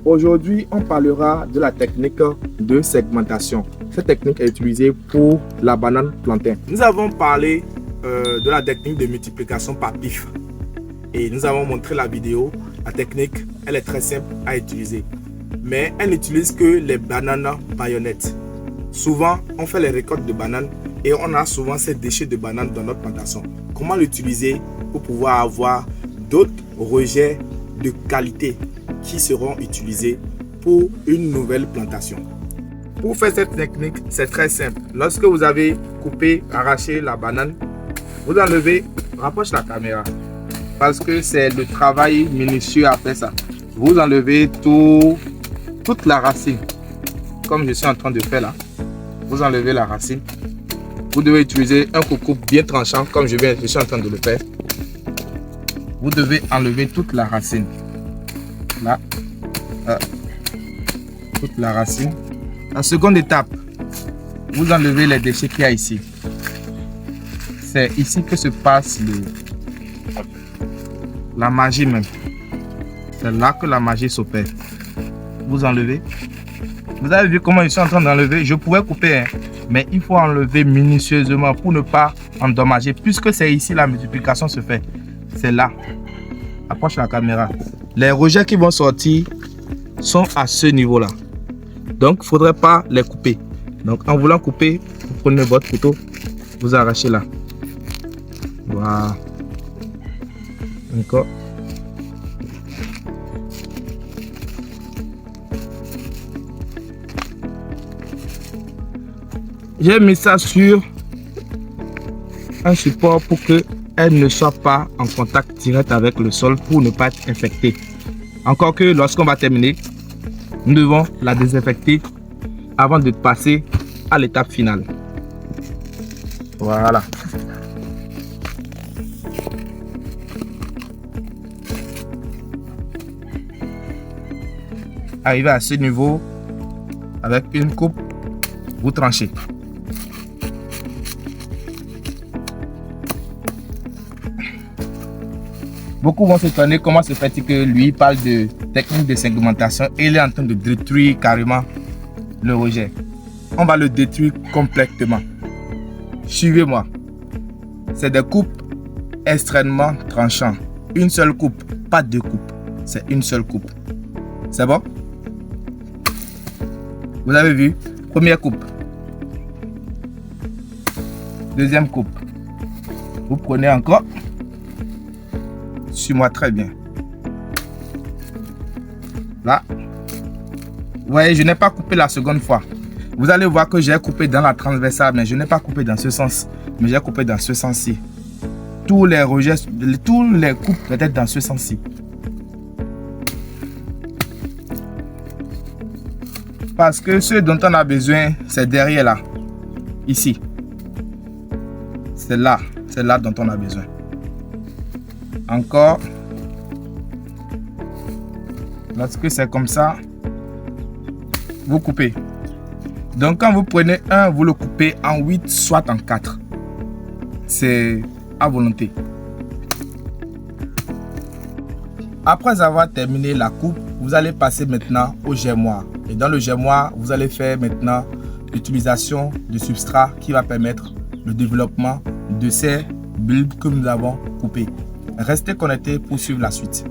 Aujourd'hui, on parlera de la technique de segmentation. Cette technique est utilisée pour la banane plantain. Nous avons parlé de la technique de multiplication par pif. Et nous avons montré la vidéo. La technique, elle est très simple à utiliser. Mais elle n'utilise que les bananes baïonnettes. Souvent, on fait les récoltes de bananes et on a souvent ces déchets de bananes dans notre plantation. Comment l'utiliser pour pouvoir avoir d'autres rejets de qualité qui seront utilisés pour une nouvelle plantation? Pour faire cette technique, c'est très simple. Lorsque vous avez coupé, arraché la banane, vous enlevez, rapproche la caméra, parce que c'est le travail minutieux à faire ça. Vous enlevez toute la racine, comme je suis en train de faire là. Vous enlevez la racine. Vous devez utiliser un coupe-coupe bien tranchant, comme je suis en train de le faire. Vous devez enlever toute la racine. Là, toute la racine. En seconde étape, vous enlevez les déchets qu'il y a ici. C'est ici que se passe la magie même. C'est là que la magie s'opère. Vous enlevez. Vous avez vu comment je suis en train d'enlever. Je pouvais couper, hein, mais il faut enlever minutieusement pour ne pas endommager. Puisque c'est ici la multiplication se fait. C'est là. Approche la caméra. Les rejets qui vont sortir sont à ce niveau-là. Donc, il ne faudrait pas les couper. Donc, en voulant couper, vous prenez votre couteau, vous arrachez là. Voilà. Encore. J'ai mis ça sur un support pour qu'elle ne soit pas en contact direct avec le sol pour ne pas être infectée. Encore que lorsqu'on va terminer, nous devons la désinfecter avant de passer à l'étape finale. Voilà. Arrivé à ce niveau, avec une coupe, vous tranchez. Beaucoup vont s'étonner comment se fait-il que lui parle de technique de segmentation et il est en train de détruire carrément le rejet. On va le détruire complètement. Suivez-moi. C'est des coupes extrêmement tranchantes. Une seule coupe, pas deux coupes. C'est une seule coupe. C'est bon? Vous avez vu? Première coupe. Deuxième coupe. Vous prenez encore. Suis-moi très bien. Là. Vous voyez, je n'ai pas coupé la seconde fois. Vous allez voir que j'ai coupé dans la transversale, mais je n'ai pas coupé dans ce sens. Mais j'ai coupé dans ce sens-ci. Tous les rejets, tous les coupes peut-être dans ce sens-ci. Parce que ce dont on a besoin, c'est derrière là. Ici. C'est là dont on a besoin. Encore. Lorsque c'est comme ça, vous coupez. Donc quand vous prenez un, vous le coupez en 8, soit en 4. C'est à volonté. Après avoir terminé la coupe, vous allez passer maintenant au germoir. Et dans le germoir, vous allez faire maintenant l'utilisation de substrat qui va permettre le développement de ces bulbes que nous avons coupés. Restez connectés pour suivre la suite.